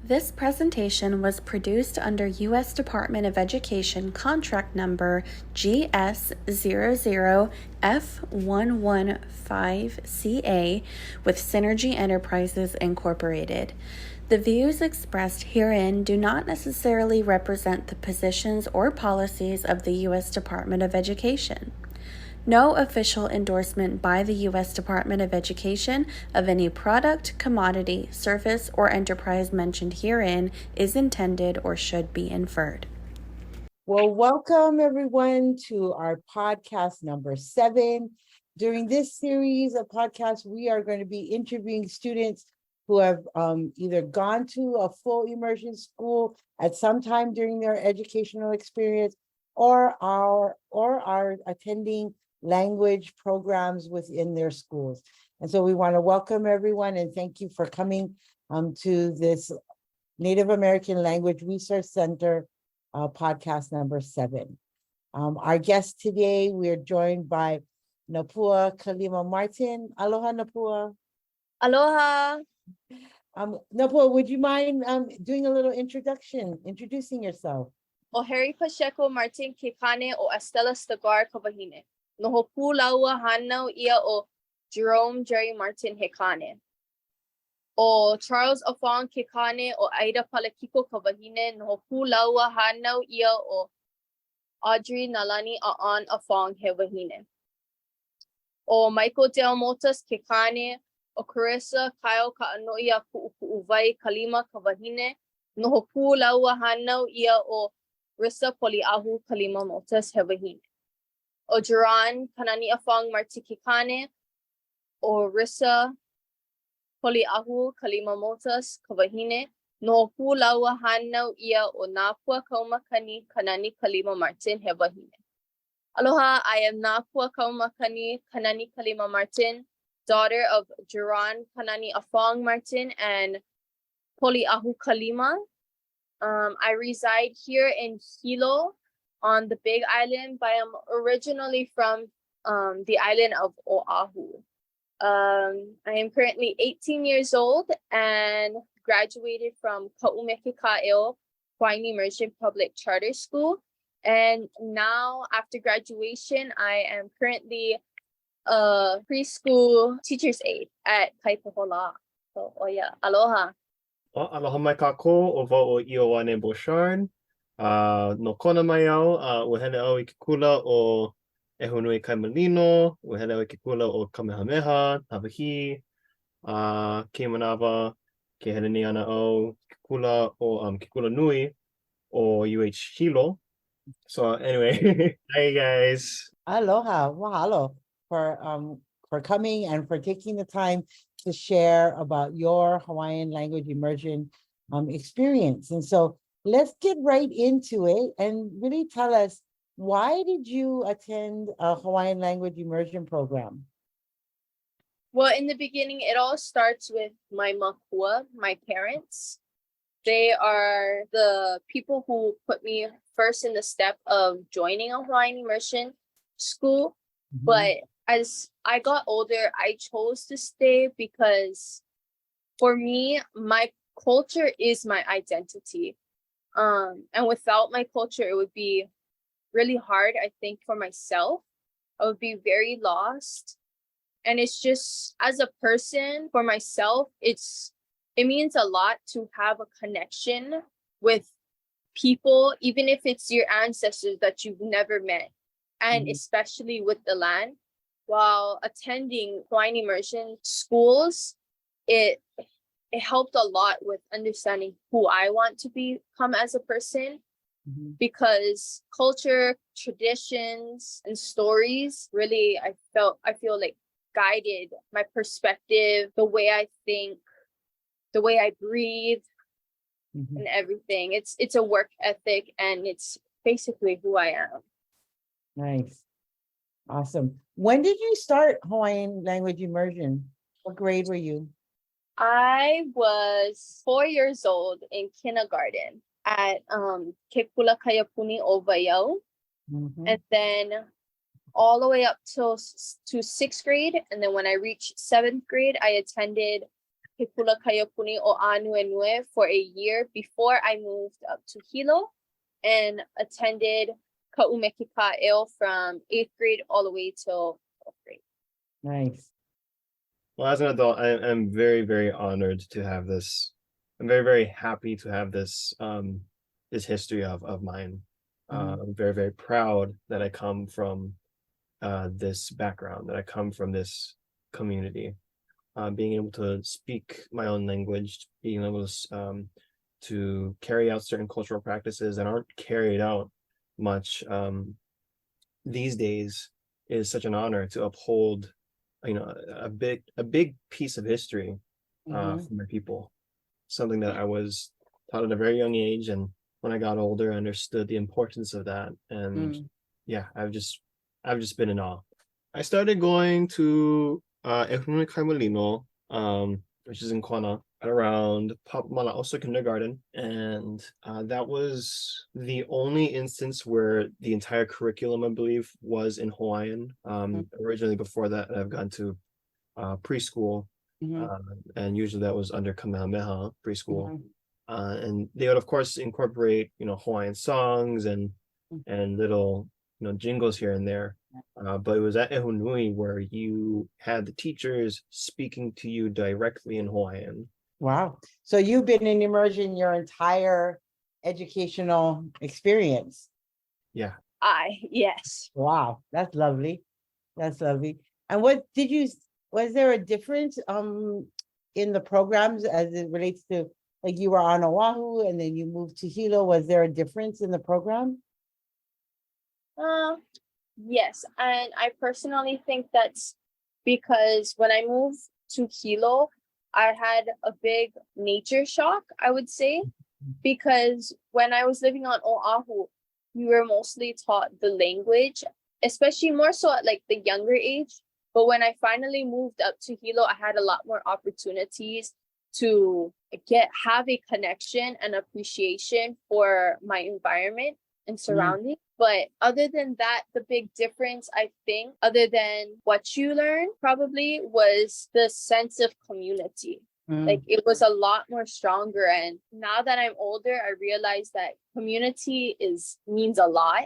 This presentation was produced under U.S. Department of Education Contract Number GS00F115CA with Synergy Enterprises, Incorporated. The views expressed herein do not necessarily represent the positions or policies of the U.S. Department of Education. No official endorsement by the U.S. Department of Education of any product, commodity, service, or enterprise mentioned herein is intended or should be inferred. Well, welcome everyone to our podcast number 7. During this series of podcasts, we are going to be interviewing students who have either gone to a full immersion school at some time during their educational experience or are attending language programs within their schools. And so we want to welcome everyone and thank you for coming to this Native American Language Resource Center podcast number 7. Our guest today, we are joined by Napua Kalima Martin. Aloha, Napua. Aloha. Napua, would you mind doing a little introducing yourself? O Harry Pacheco Martin Kekane o Estela Stagar Kavahine. Nohopu laua hanau ia o Jerome Jerry Martin Hekane. O Charles Afong Kekane o Aida Palakiko Kavahine. Nohopu laua hanau ia o Audrey Nalani Aan Afong Hevahine. O Michael Del Motas Kekane o Carissa Kyle Kaanoia Pu'upu'uvai Kalima Kavahine. Nohopu laua hanau ia o Rissa Poliahu Kalima Motas Hevahine. O Duran Kanani Afong Martikikane, o Rissa Poliahu Kalima Motas Kavahine, no Laua Hanau ia o Napua Kaumakani Kanani Kalima Martin Hevahine. Aloha, I am Napua Kaumakani Kanani Kalima Martin, daughter of Duran Kanani Afong Martin and Poliahu Kalima. I reside here in Hilo, on the Big Island, but I'm originally from the island of Oahu. I am currently 18 years old and graduated from Ka'umeke Ka'eo Hawaii Immersion Public Charter School. And now, after graduation, I am currently a preschool teacher's aide at Kaipahola. So, aloha. Aloha mai kako o wau o Ioane Bouchard. No kona mai au, ua hele au I ke kula o Ehonui Kaimalino, ua hele au I ke kula o Kamehameha, Hawaii, ke manawa, ke hele ni ana au ke kula o ke kula nui o UH Hilo. So anyway, hi guys. Aloha, mahalo for coming and for taking the time to share about your Hawaiian language immersion experience. And so let's get right into it and really tell us, why did you attend a Hawaiian language immersion program? Well, in the beginning, it all starts with my makua, my parents. They are the people who put me first in the step of joining a Hawaiian immersion school. Mm-hmm. But as I got older, I chose to stay because for me, my culture is my identity. And without my culture, it would be really hard, I think, for myself. I would be very lost. And it's just, as a person, for myself, it means a lot to have a connection with people, even if it's your ancestors that you've never met, and especially with the land. While attending Hawaiian immersion schools, it helped a lot with understanding who I want to become as a person, because culture, traditions, and stories really, I feel like guided my perspective, the way I think, the way I breathe, and everything. It's a work ethic, and it's basically who I am. Nice. Awesome. When did you start Hawaiian language immersion? What grade were you? I was 4 years old in kindergarten at Kekula Kayapuni Ovayau. And then all the way up to 6th grade. And then when I reached 7th grade, I attended Hikula Kayapuni o Anuenue for a year before I moved up to Hilo and attended Ka'umekika'eo from 8th grade all the way till 12th grade. Nice. Well, as an adult, I'm very, very honored to have this. I'm very, very happy to have this this history of mine. I'm very, very proud that I come from this background, that I come from this community. Being able to speak my own language, being able to carry out certain cultural practices that aren't carried out much these days is such an honor to uphold, a big piece of history for my people. Something that I was taught at a very young age, and when I got older, I understood the importance of that. And yeah, I've just been in awe. I started going to Ehunui Kaimalino, which is in Kona, around Mala'osa kindergarten, and that was the only instance where the entire curriculum, I believe, was in Hawaiian. Originally, before that, I've gone to preschool, and usually that was under Kamehameha preschool. And they would, of course, incorporate, Hawaiian songs and little, jingles here and there. But it was at Ehunui where you had the teachers speaking to you directly in Hawaiian. Wow. So you've been in immersion your entire educational experience. Yeah. Yes. Wow. That's lovely. That's lovely. And was there a difference in the programs as it relates to, like, you were on Oahu and then you moved to Hilo? Was there a difference in the program? Yes, and I personally think that's because when I moved to Hilo, I had a big nature shock, I would say, because when I was living on Oahu, we were mostly taught the language, especially more so at like the younger age. But when I finally moved up to Hilo, I had a lot more opportunities to have a connection and appreciation for my environment and surroundings. But other than that, the big difference, I think, other than what you learned, probably was the sense of community. Like, it was a lot more stronger. And now that I'm older, I realize that community means a lot.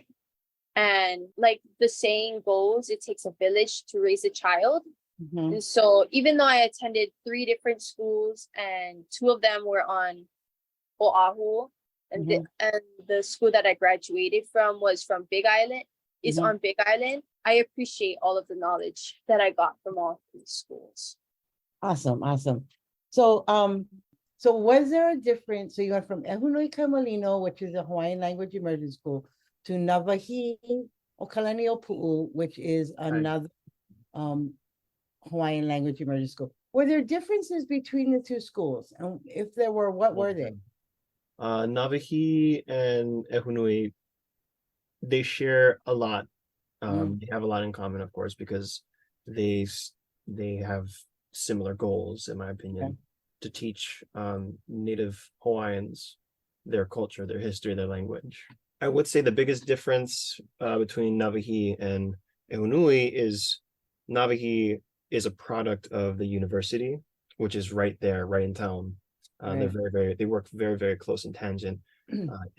And like the saying goes, it takes a village to raise a child. And so even though I attended 3 different schools and 2 of them were on Oahu, and the school that I graduated from was from Big Island, on Big Island, I appreciate all of the knowledge that I got from all 3 schools. Awesome. So so was there a difference? So you went from Ehunui Kaimalino, which is a Hawaiian language immersion school, to Navahi o Kalani o Pu'u, which is another Hawaiian language immersion school. Were there differences between the 2 schools? And if there were, what were they? Navahi and Ehunui, they share a lot. They have a lot in common, of course, because they have similar goals, in my opinion, to teach Native Hawaiians their culture, their history, their language. I would say the biggest difference between Navahi and Ehunui is Navahi is a product of the university, which is right there, right in town. They work very, very close in tangent.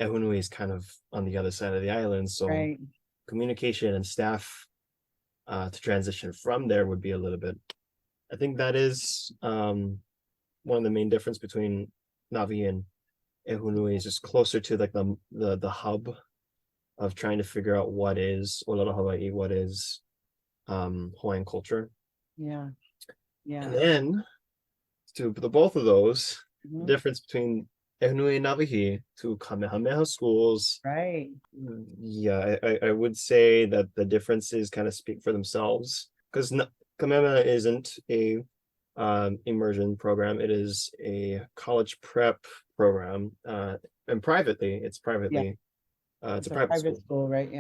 Ehunui is kind of on the other side of the island, so communication and staff to transition from there would be a little bit. I think that is one of the main difference between Navi and Ehunui is just closer to like the hub of trying to figure out what is Olelo Hawaii, what is Hawaiian culture. And then to the both of those, difference between Ehunui and Navahi to Kamehameha schools. Yeah, I would say that the differences kind of speak for themselves, because Kamehameha isn't a immersion program. It is a college prep program, and it's privately. It's a private school, right?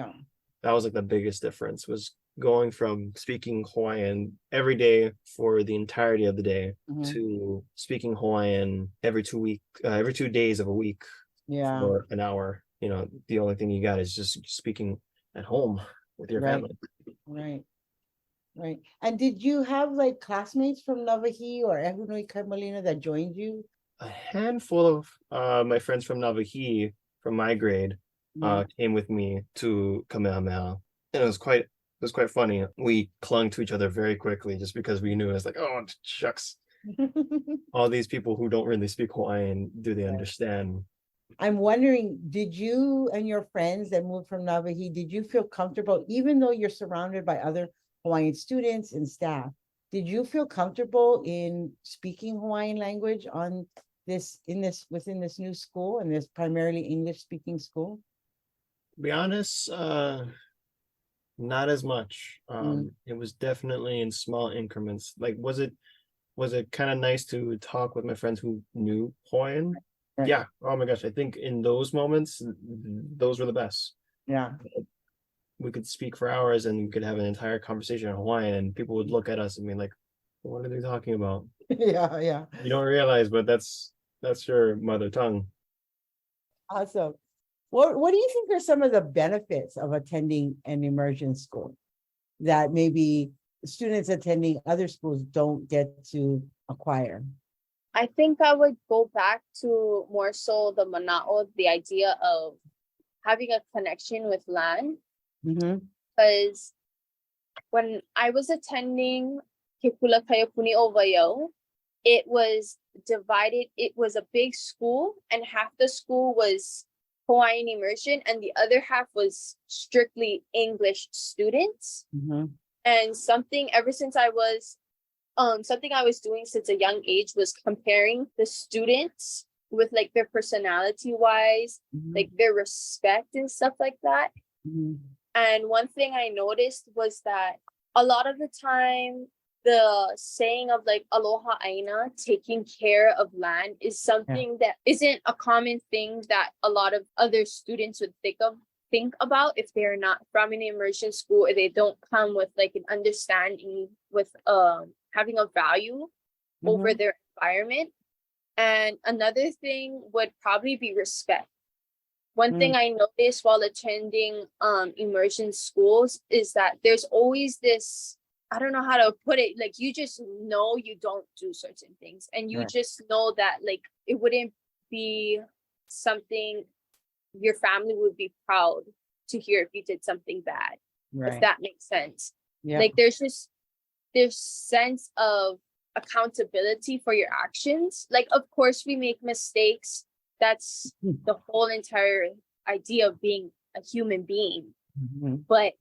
That was like the biggest difference, was going from speaking Hawaiian every day for the entirety of the day to speaking Hawaiian every 2 days of a week for an hour. The only thing you got is just speaking at home with your family. Right. And did you have like classmates from Navajo or Ehunui Kaimalina that joined you? A handful of my friends from Navajo from my grade came with me to Kamehameha. And it was quite funny. We clung to each other very quickly just because we knew it was like, oh shucks, all these people who don't really speak Hawaiian, do they understand? I'm wondering, did you and your friends that moved from Navajo, did you feel comfortable, even though you're surrounded by other Hawaiian students and staff, did you feel comfortable in speaking Hawaiian language on within this new school and this primarily English speaking school? To be honest, not as much. It was definitely in small increments. Like, was it kind of nice to talk with my friends who knew Hawaiian? Right. Yeah. Oh my gosh. I think in those moments, those were the best. Yeah. We could speak for hours and we could have an entire conversation in Hawaiian and people would look at us and be like, what are they talking about? Yeah, yeah. You don't realize, but that's your mother tongue. Awesome. What do you think are some of the benefits of attending an immersion school that maybe students attending other schools don't get to acquire? I think I would go back to more so the mana'o, the idea of having a connection with land. Mm-hmm. Because when I was attending Kekula Kayapuni Ovayo, it was divided. It was a big school, and half the school was Hawaiian immersion, and the other half was strictly English students. Mm-hmm. And something I was doing since a young age was comparing the students with like their personality wise, Mm-hmm. like their respect and stuff like that. Mm-hmm. And one thing I noticed was that a lot of the time, the saying of like aloha aina, taking care of land, is something that isn't a common thing that a lot of other students would think about if they're not from an immersion school, or they don't come with like an understanding with having a value over their environment. And another thing would probably be respect. One thing I noticed while attending immersion schools is that there's always this, I don't know how to put it, like you just know you don't do certain things, and you just know that like it wouldn't be something your family would be proud to hear if you did something bad, if that makes sense. Like there's sense of accountability for your actions. Like, of course we make mistakes. That's the whole entire idea of being a human being. But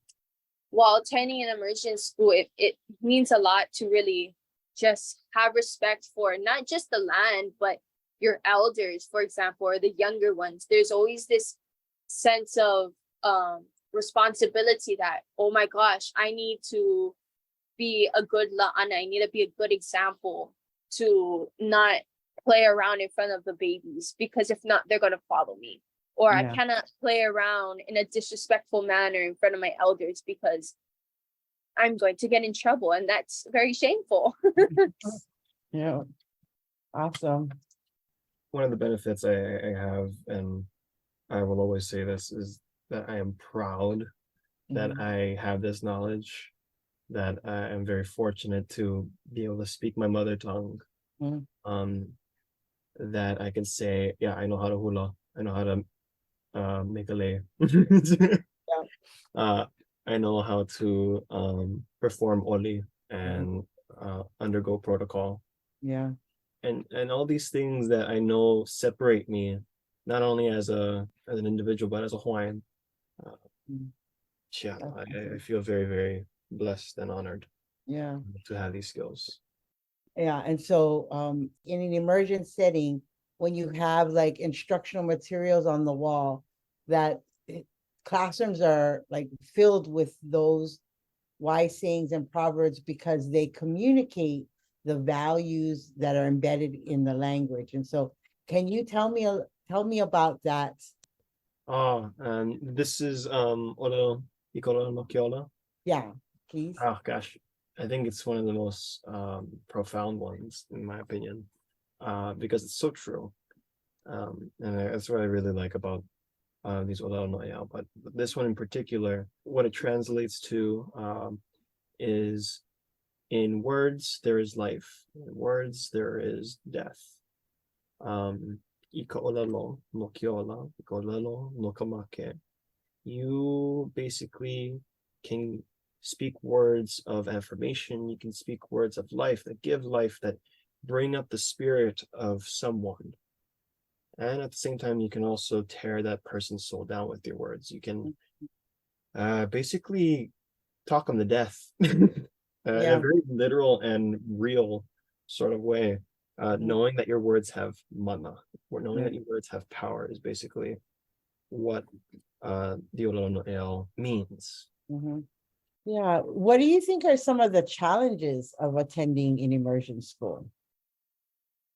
while attending an immersion school, it means a lot to really just have respect for not just the land, but your elders, for example, or the younger ones. There's always this sense of responsibility that, oh my gosh, I need to be a good la'ana. I need to be a good example to not play around in front of the babies, because if not, they're going to follow me. Or I cannot play around in a disrespectful manner in front of my elders because I'm going to get in trouble, and that's very shameful. Yeah. Awesome. One of the benefits I have, and I will always say this, is that I am proud that I have this knowledge, that I am very fortunate to be able to speak my mother tongue. That I can say, yeah, I know how to hula, I know how to make a lei. I know how to perform oli and undergo protocol. Yeah. And all these things that I know separate me, not only as an individual, but as a Hawaiian. Yeah, I feel very, very blessed and honored to have these skills. Yeah. And so in an immersion setting, when you have like instructional materials on the wall, that classrooms are like filled with those wise sayings and proverbs because they communicate the values that are embedded in the language. And so can you tell me about that? And this is Olo Ikolo no Keola. Yeah, please. Oh gosh, I think it's one of the most profound ones in my opinion, because it's so true. And that's what I really like about these Ola no Yao. But this one in particular, what it translates to is in words there is life. In words there is death. Ikaolalo no kiola, ikaolalo no kamake. You basically can speak words of affirmation. You can speak words of life that give life, that bring up the spirit of someone. And at the same time, you can also tear that person's soul down with your words. You can basically talk them to death in a very literal and real sort of way. Knowing that your words have mana, or knowing that your words have power is basically what Diololo no El means. Yeah. What do you think are some of the challenges of attending an immersion school?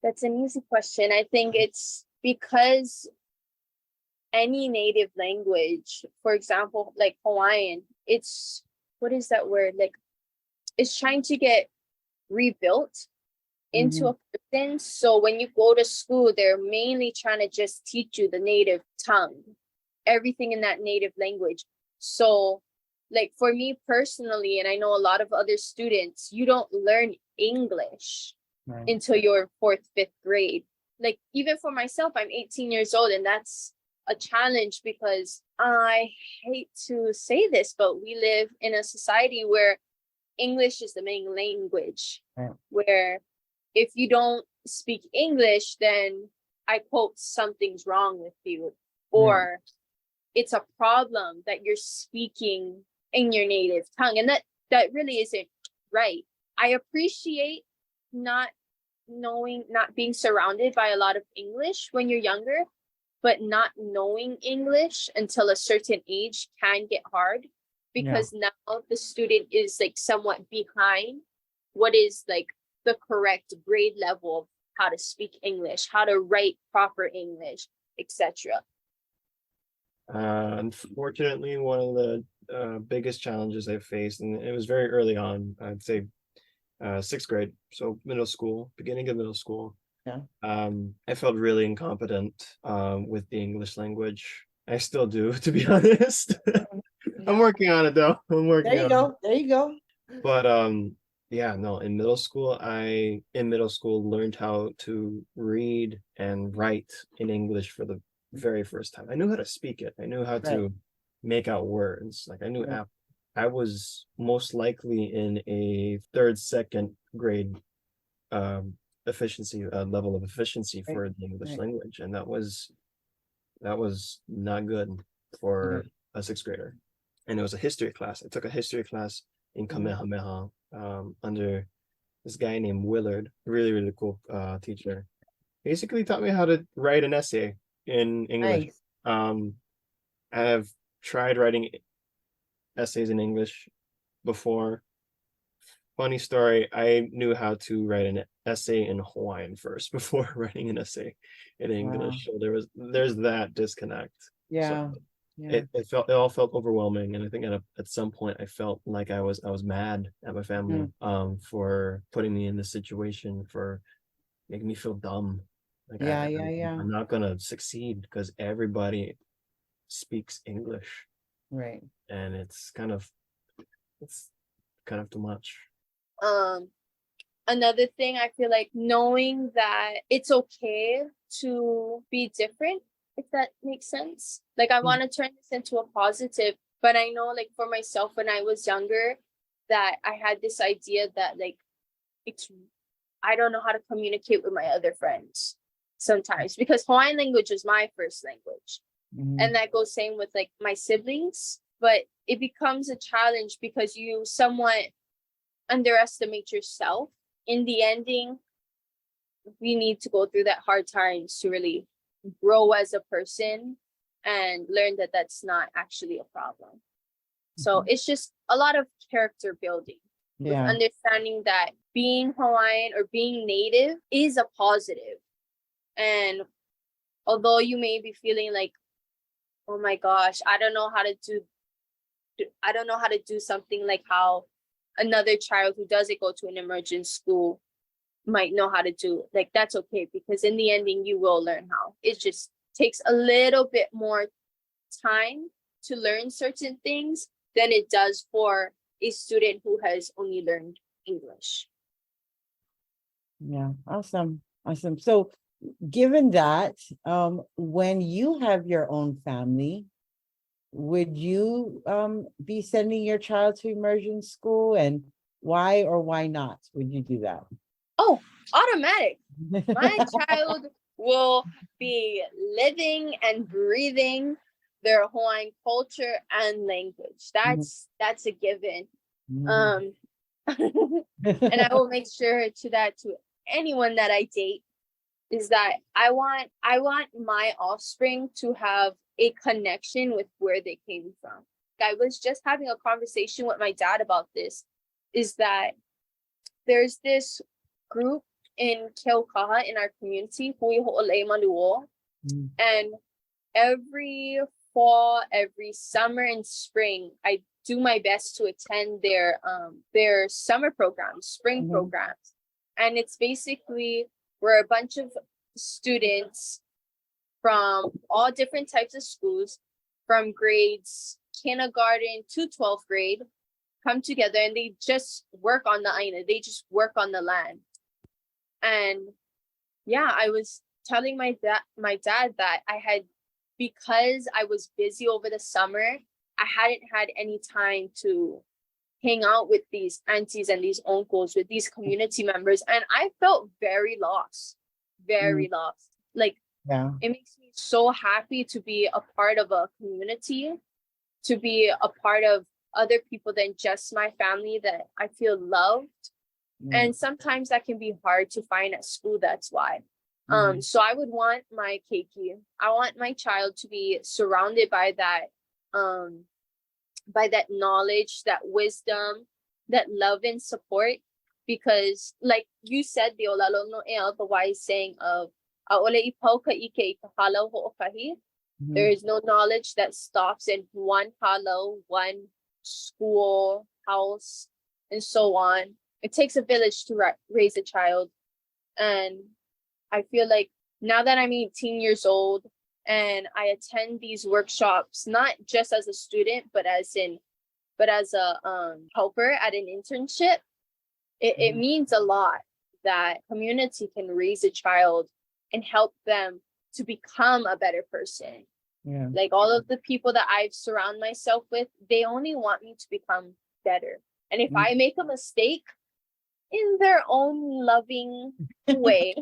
That's an easy question. I think it's because any native language, for example, like Hawaiian, it's, what is that word? Like, it's trying to get rebuilt into a person. So when you go to school, they're mainly trying to just teach you the native tongue, everything in that native language. So like for me personally, and I know a lot of other students, you don't learn English until your 4th, 5th grade. Like even for myself, I'm 18 years old, and that's a challenge because I hate to say this, but we live in a society where English is the main language, where if you don't speak English, then I quote, something's wrong with you, or it's a problem that you're speaking in your native tongue. And that really isn't right. I appreciate not being surrounded by a lot of English when you're younger, but not knowing English until a certain age can get hard, because now the student is like somewhat behind what is like the correct grade level of how to speak English, how to write proper English, etc. Unfortunately, one of the biggest challenges I faced, and it was very early on, I'd say 6th grade, so middle school, beginning of middle school. I felt really incompetent with the English language. I still do, to be honest. I'm working on it though. There you go. But yeah, no, in middle school learned how to read and write in English for the very first time. I knew how to speak it. I knew how to make out words. Like I knew I was most likely in a 3rd, 2nd grade level of efficiency for the English language, and that was not good for a 6th grader. And it was a history class. I took a history class in Kamehameha under this guy named Willard, really cool teacher. Basically taught me how to write an essay in English. I've tried writing essays in English before. Funny story, I knew how to write an essay in Hawaiian first before writing an essay in English. So there's that disconnect. So it all felt overwhelming, and I think at some point I felt like I was mad at my family for putting me in this situation, for making me feel dumb. Like I'm not gonna succeed because everybody speaks English. And it's kind of too much. Another thing, I feel like knowing that it's okay to be different, if that makes sense. Like I want to turn this into a positive, but I know like for myself when I was younger that I had this idea that like I don't know how to communicate with my other friends sometimes, because Hawaiian language was my first language. And that goes same with like my siblings, but it becomes a challenge because you somewhat underestimate yourself. In the ending, we need to go through that hard times to really grow as a person and learn that that's not actually a problem. So it's just a lot of character building, with understanding that being Hawaiian or being native is a positive. And although you may be feeling like, oh my gosh, I don't know how to do something like how another child who doesn't go to an immersion school might know how to do, like that's okay, because in the ending you will learn how. It just takes a little bit more time to learn certain things than it does for a student who has only learned English. Yeah, awesome. Awesome. So given that, when you have your own family, would you be sending your child to immersion school, and why or why not would you do that? Oh, automatic. My child will be living and breathing their Hawaiian culture and language. That's a given. Mhm. And I will make sure to that to anyone that I date, is that I want my offspring to have a connection with where they came from. I was just having a conversation with my dad about this, is that there's this group in Keaukaha in our community, Hui Ho'olei Maluo, Mm. and every fall, every summer and spring, I do my best to attend their summer programs, spring programs. And it's basically where a bunch of students from all different types of schools, from grades kindergarten to 12th grade, come together and they just work on the aina. They just work on the land. And yeah, I was telling my dad that I had, because I was busy over the summer, I hadn't had any time to hang out with these aunties and these uncles, with these community members. And I felt very lost, very lost. Like, Yeah. it makes me so happy to be a part of a community, to be a part of other people than just my family, that I feel loved. And sometimes that can be hard to find at school. That's why. So I would want my keiki, I want my child to be surrounded by that knowledge, that wisdom, that love and support. Because like you said, the olalo no el, the wise saying of "Aole ipau ka ike ikahalo ho'okahi." There is no knowledge that stops in one halo, one school, house, and so on. It takes a village to raise a child. And I feel like now that I'm 18 years old and I attend these workshops, not just as a student, but as a helper at an internship, it means a lot that community can raise a child and help them to become a better person. Yeah. Like all of the people that I've surrounded myself with, they only want me to become better. And if I make a mistake, in their own loving way,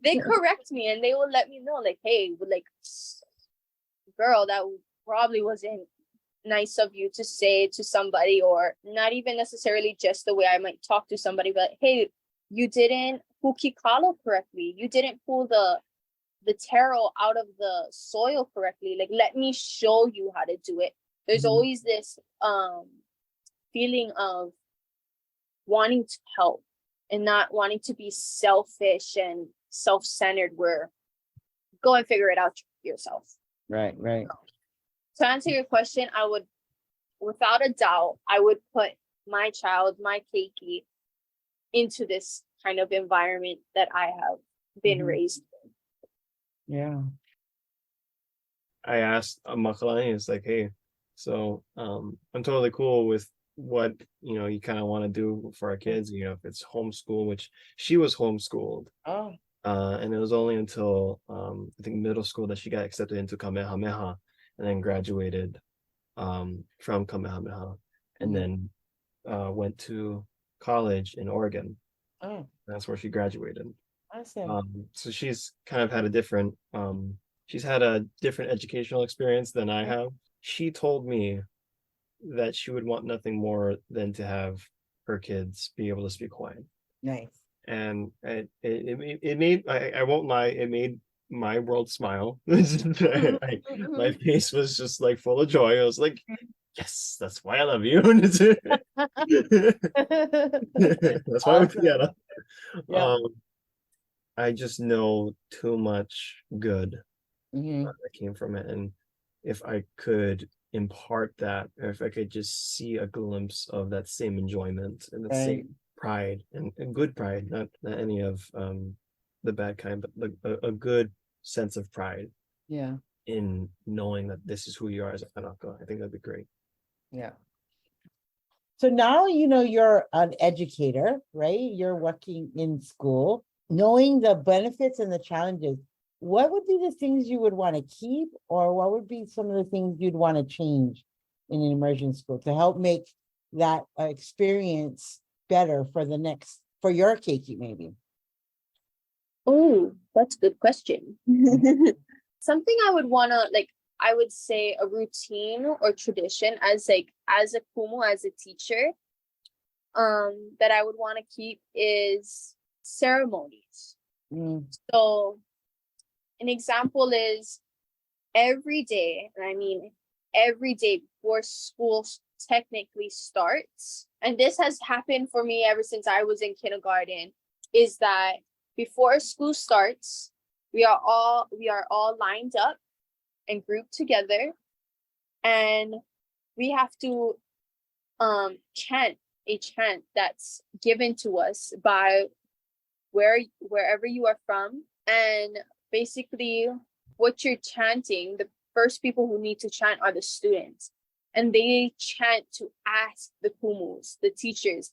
they correct me and they will let me know, like, hey, like, girl, that probably wasn't nice of you to say to somebody, or not even necessarily just the way I might talk to somebody, but hey, you didn't hukikalo correctly. You didn't pull the taro out of the soil correctly. Like, let me show you how to do it. There's always this feeling of wanting to help and not wanting to be selfish and self-centered, where go and figure it out yourself. Right. To answer your question, I would, without a doubt, I would put my child, my keiki, into this kind of environment that I have been raised in. Yeah. I asked Makalani, it's like, hey, so I'm totally cool with what you kind of want to do for our kids, if it's homeschool, which she was homeschooled. Oh. And it was only until I think middle school that she got accepted into Kamehameha and then graduated from Kamehameha, and then went to college in Oregon. Oh, That's where she graduated. awesome. So she's kind of had a different educational experience than I have. She told me that she would want nothing more than to have her kids be able to speak Hawaiian. Nice. And it made, I won't lie, it made my world smile. My face was just like full of joy. I was like, yes, that's why I love you. That's why we're together. Yeah. I just know too much good Mhm. that came from it. And if I could impart that, or if I could just see a glimpse of that same enjoyment and the same pride, and good pride, not any of the bad kind, but a good sense of pride Yeah. in knowing that this is who you are as a Kanaka, I think that'd be great. Yeah. So now, you're an educator, right? You're working in school, knowing the benefits and the challenges. What would be the things you would want to keep, or what would be some of the things you'd want to change in an immersion school to help make that experience better for your keiki maybe? Oh, that's a good question. Something I would want to I would say a routine or tradition as a kumu, as a teacher, that I would want to keep is ceremonies. So an example is every day, and I mean every day before school technically starts, and this has happened for me ever since I was in kindergarten, is that before school starts, we are all lined up and grouped together, and we have to chant a chant that's given to us by wherever you are from. And basically what you're chanting, the first people who need to chant are the students, and they chant to ask the kumus, the teachers,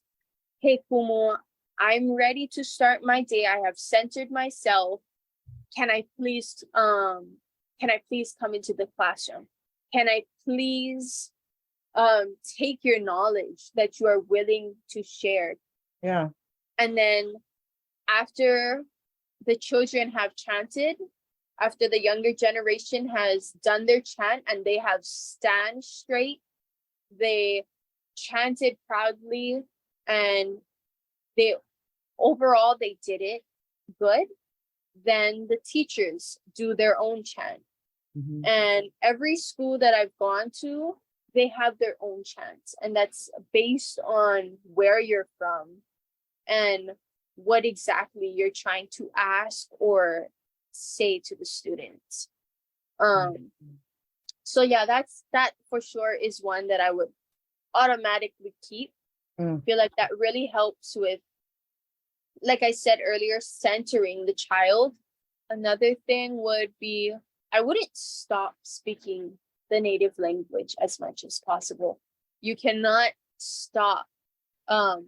hey kumu, I'm ready to start my day. I have centered myself. Can I please come into the classroom? Can I please take your knowledge that you are willing to share? Yeah. And then after the children have chanted, after the younger generation has done their chant and they have stand straight, they chanted proudly, and they did it good, then the teachers do their own chant. And every school that I've gone to, they have their own chants, and that's based on where you're from and what exactly you're trying to ask or say to the students. So yeah, that for sure is one that I would automatically keep. I feel like that really helps with, like I said earlier, centering the child. Another thing would be, I wouldn't stop speaking the native language as much as possible. You cannot stop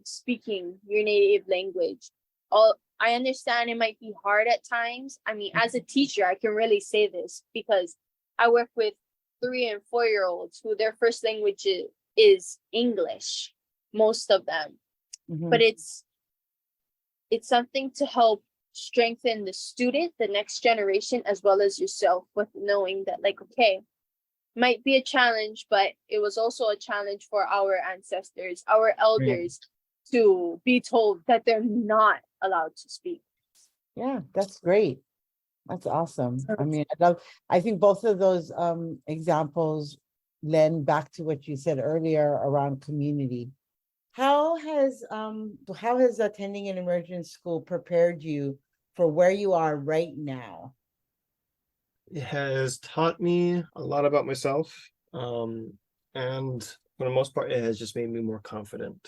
speaking your native language. I understand it might be hard at times. I mean, as a teacher, I can really say this because I work with 3 and 4-year-olds who their first language is English, most of them. But it's something to help strengthen the student, the next generation, as well as yourself, with knowing that, like, okay, might be a challenge, but it was also a challenge for our ancestors, our elders, to be told that they're not allowed to speak. Yeah, that's great. That's awesome. I mean, I think both of those examples lend back to what you said earlier around community. How has attending an immersion school prepared you for where you are right now? It has taught me a lot about myself. And for the most part, it has just made me more confident.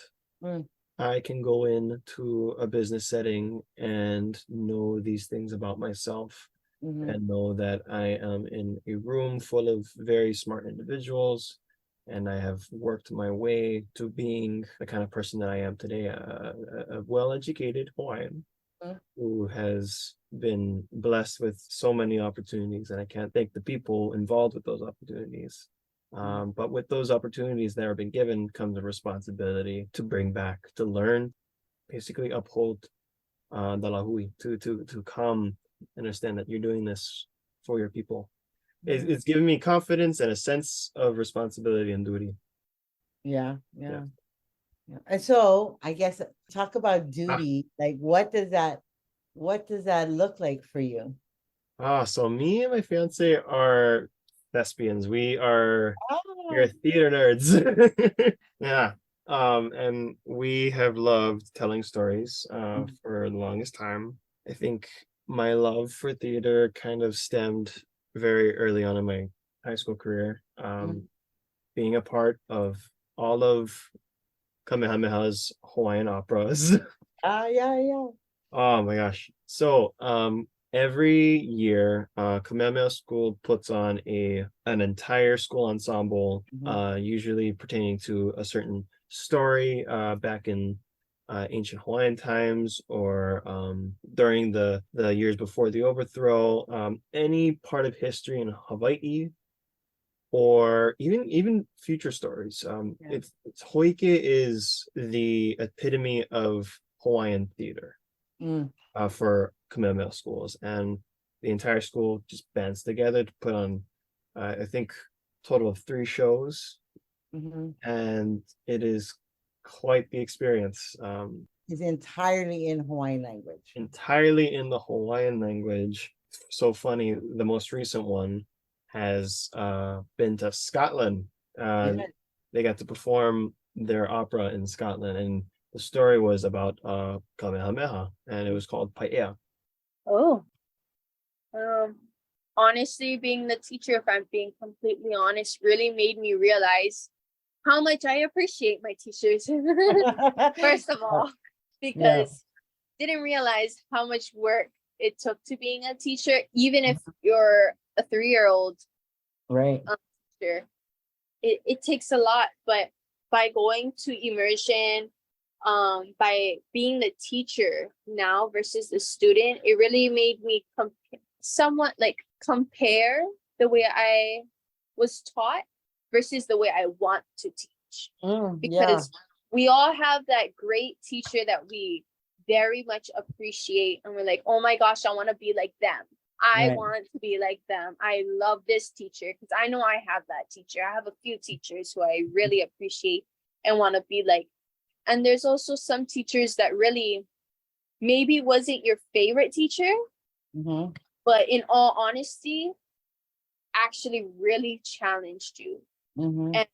I can go into a business setting and know these things about myself, and know that I am in a room full of very smart individuals, and I have worked my way to being the kind of person that I am today, a well-educated Hawaiian who has been blessed with so many opportunities, and I can't thank the people involved with those opportunities. But with those opportunities that have been given comes a responsibility to bring back, to learn, basically uphold the lahui, to come understand that you're doing this for your people. It's given me confidence and a sense of responsibility and duty. Yeah. And so I guess talk about duty. Like, what does that look like for you? So me and my fiance are thespians. We're theater nerds. Yeah. And we have loved telling stories for the longest time. I think my love for theater kind of stemmed very early on in my high school career. Being a part of all of Kamehameha's Hawaiian operas. Yeah. Oh my gosh. So every year Kamehameha School puts on an entire school ensemble, usually pertaining to a certain story back in ancient Hawaiian times, or during the years before the overthrow, any part of history in Hawaii, or even future stories. It's Hoike is the epitome of Hawaiian theater for Kamehameha schools, and the entire school just bands together to put on, I think, total of 3 shows, and it is quite the experience. It's entirely in Hawaiian language. Entirely in the Hawaiian language. So funny, the most recent one has been to Scotland. They got to perform their opera in Scotland, and the story was about Kamehameha, and it was called Paea. Oh. Honestly, being the teacher, if I'm being completely honest, really made me realize how much I appreciate my teachers. First of all, because didn't realize how much work it took to being a teacher, even if you're a 3-year-old Right. teacher. It takes a lot, but by going to immersion, by being the teacher now versus the student, it really made me somewhat like compare the way I was taught versus the way I want to teach. Because we all have that great teacher that we very much appreciate, and we're like, oh my gosh, I want to be like them. I want to be like them. I love this teacher, because I know I have that teacher. I have a few teachers who I really appreciate and want to be like. And there's also some teachers that really maybe wasn't your favorite teacher, but in all honesty, actually really challenged you and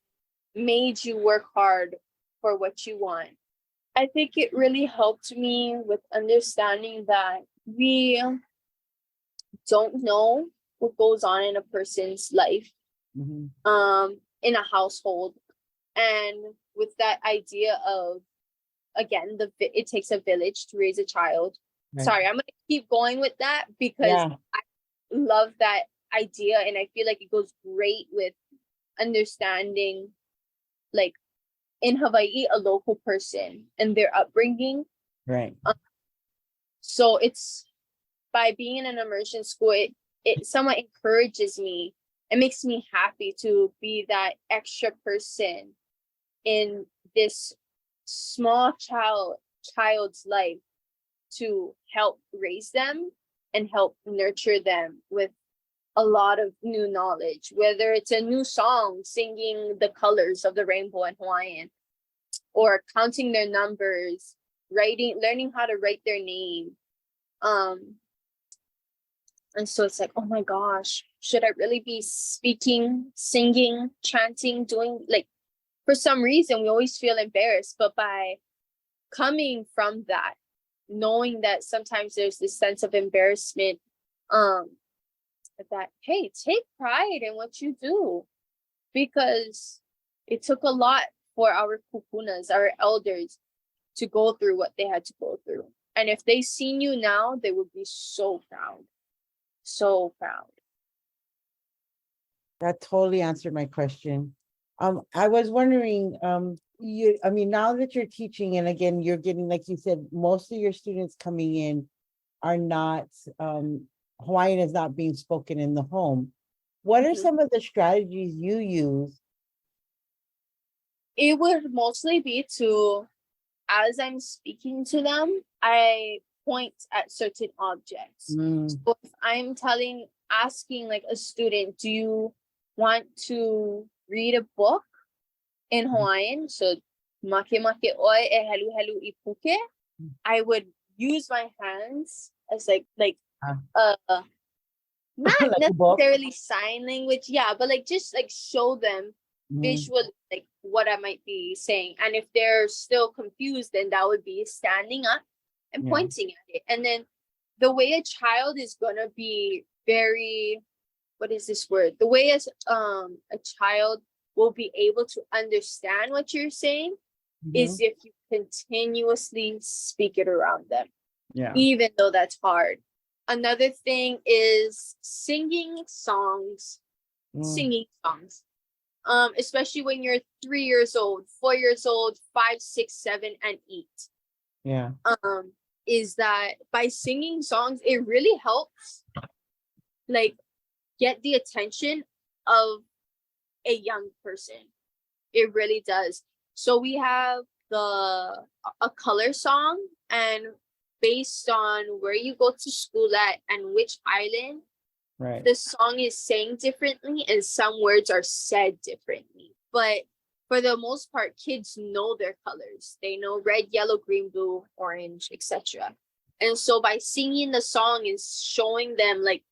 made you work hard for what you want. I think it really helped me with understanding that we don't know what goes on in a person's life, in a household. And with that idea of, again, it takes a village to raise a child. Sorry, I'm going to keep going with that because I love that idea, and I feel like it goes great with understanding, like, in Hawaii, a local person and their upbringing. So it's by being in an immersion school, it somewhat encourages me. It makes me happy to be that extra person in this small child's life to help raise them and help nurture them with a lot of new knowledge, whether it's a new song, singing the colors of the rainbow in Hawaiian, or counting their numbers, learning how to write their name. And so it's like, oh my gosh, should I really be speaking, singing, chanting, doing, like, for some reason we always feel embarrassed, but by coming from that, knowing that sometimes there's this sense of embarrassment, that, hey, take pride in what you do, because it took a lot for our kupunas, our elders, to go through what they had to go through. And if they seen you now, they would be so proud. So proud. That totally answered my question. I was wondering, now that you're teaching, and again, you're getting, like you said, most of your students coming in are not, Hawaiian is not being spoken in the home. What are some of the strategies you use? It would mostly be to, as I'm speaking to them, I point at certain objects. So if I'm asking like a student, do you want to read a book in Hawaiian? So, make make oi e helu helu I puke. I would use my hands as like not Like necessarily sign language, but like just like show them visually like what I might be saying. And if they're still confused, then that would be standing up and pointing at it. And then the way a child is gonna be very, what is this word? The way as a child will be able to understand what you're saying is if you continuously speak it around them. Even though that's hard. Another thing is singing songs. especially when you're 3 years old, 4 years old, 5, 6, 7, and 8. Yeah. Is that by singing songs, it really helps like get the attention of a young person. It really does. So we have a color song, and based on where you go to school at and which island, Right. the song is sang differently and some words are said differently. But for the most part, kids know their colors. They know red, yellow, green, blue, orange, etc. And so by singing the song and showing them like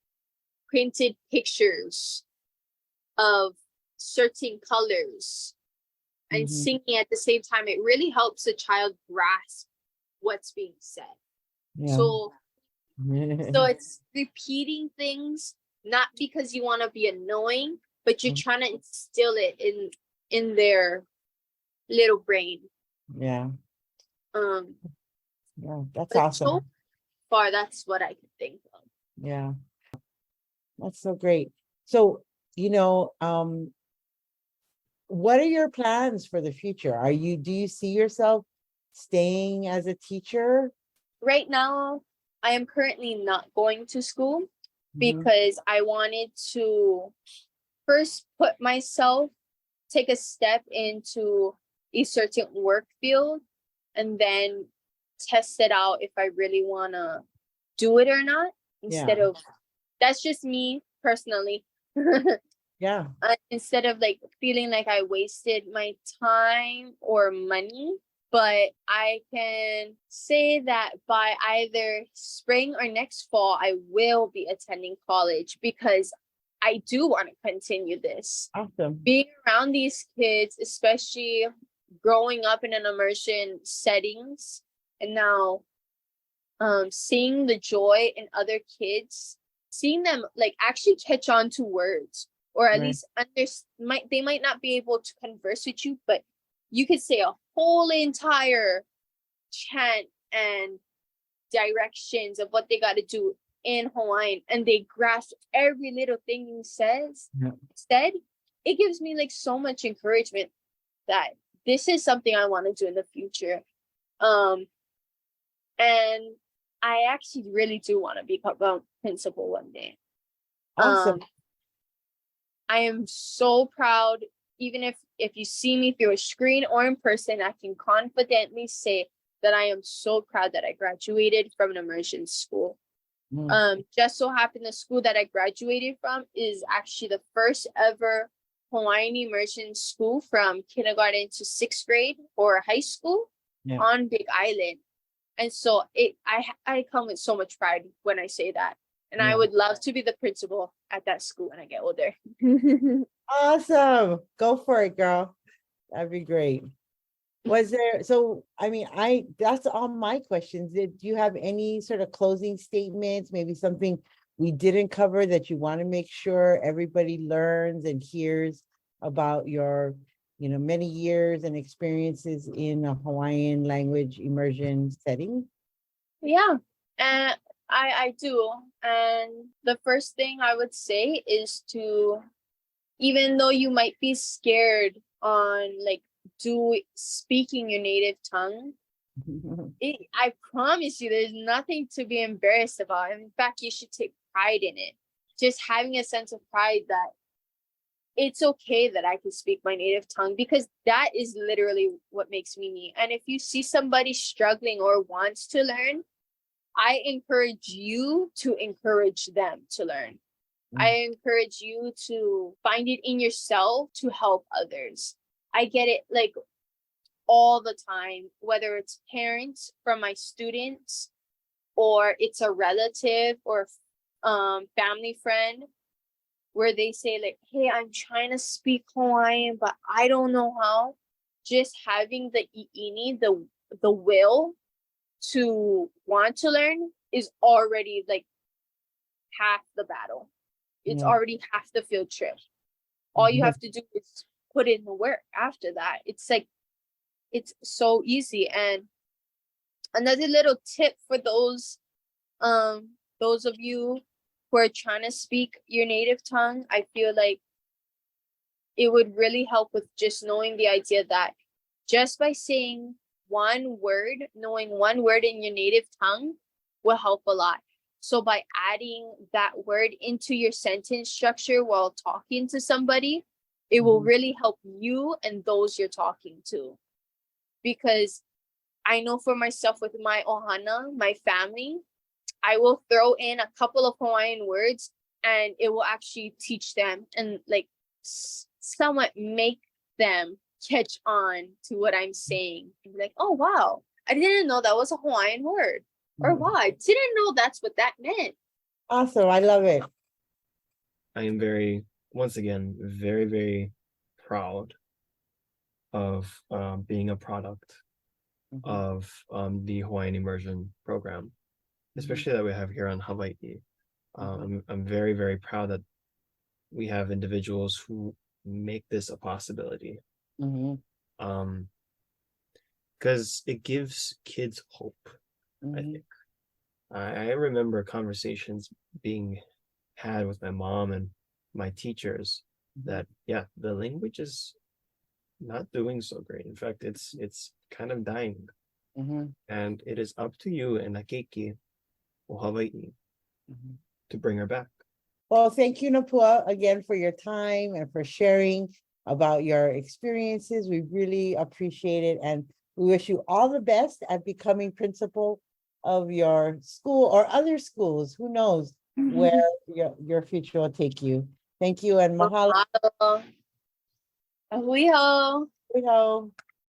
printed pictures of certain colors and singing at the same time, it really helps the child grasp what's being said. Yeah. So it's repeating things, not because you want to be annoying, but you're trying to instill it in their little brain. Yeah. Yeah, that's But awesome. so far, that's what I can think of. Yeah. That's so great. So, what are your plans for the future? Do you see yourself staying as a teacher? Right now, I am currently not going to school Mhm. because I wanted to first take a step into a certain work field and then test it out if I really want to do it or not, instead of, that's just me personally. Yeah. Instead of like feeling like I wasted my time or money. But I can say that by either spring or next fall, I will be attending college because I do want to continue this. Awesome. Being around these kids, especially growing up in an immersion settings, and now seeing the joy in other kids, seeing them like actually catch on to words, or at least they might not be able to converse with you, but you could say a whole entire chant and directions of what they got to do in Hawaiian, and they grasp every little thing you said. It gives me like so much encouragement that this is something I want to do in the future. And I actually really do want to become a principal one day. Awesome. I am so proud. Even if you see me through a screen or in person, I can confidently say that I am so proud that I graduated from an immersion school. Just so happened the school that I graduated from is actually the first ever Hawaiian immersion school from kindergarten to 6th grade or high school on Big Island. And so I come with so much pride when I say that. And I would love to be the principal at that school when I get older. Awesome. Go for it, girl. That'd be great. That's all my questions. Did you have any sort of closing statements, maybe something we didn't cover that you want to make sure everybody learns and hears about your, many years and experiences in a Hawaiian language immersion setting? Yeah, and I do. And the first thing I would say is to, even though you might be scared on like speaking your native tongue, I promise you there's nothing to be embarrassed about. In fact, you should take pride in it. Just having a sense of pride that it's okay that I can speak my native tongue, because that is literally what makes me me. And if you see somebody struggling or wants to learn, I encourage you to encourage them to learn. I encourage you to find it in yourself to help others. I get it like all the time, whether it's parents from my students or it's a relative or family friend, where they say like, hey, I'm trying to speak Hawaiian, but I don't know how. Just having the i'ini, the will to want to learn is already like half the battle. It's already half the field trip. All you have to do is put in the work after that. It's like, it's so easy. And another little tip for those of you who are trying to speak your native tongue, I feel like it would really help with just knowing the idea that just by saying one word, knowing one word in your native tongue will help a lot. So by adding that word into your sentence structure while talking to somebody, it will really help you and those you're talking to. Because I know for myself with my ohana, my family, I will throw in a couple of Hawaiian words and it will actually teach them and like somewhat make them catch on to what I'm saying. And be like, oh, wow, I didn't know that was a Hawaiian word. Or wow, I didn't know that's what that meant. Awesome. I love it. I am once again, very, very proud of being a product of the Hawaiian immersion program, especially that we have here on Hawaii. I'm very, very proud that we have individuals who make this a possibility. Because it gives kids hope, I think. I remember conversations being had with my mom and my teachers that, yeah, the language is not doing so great. In fact, it's kind of dying. And it is up to you and Akeki o Hawaii to bring her back. Well, thank you, Napua, again for your time and for sharing about your experiences. We really appreciate it. And we wish you all the best at becoming principal of your school or other schools. Who knows where your future will take you. Thank you and mahalo. Ahuiho. Mahalo.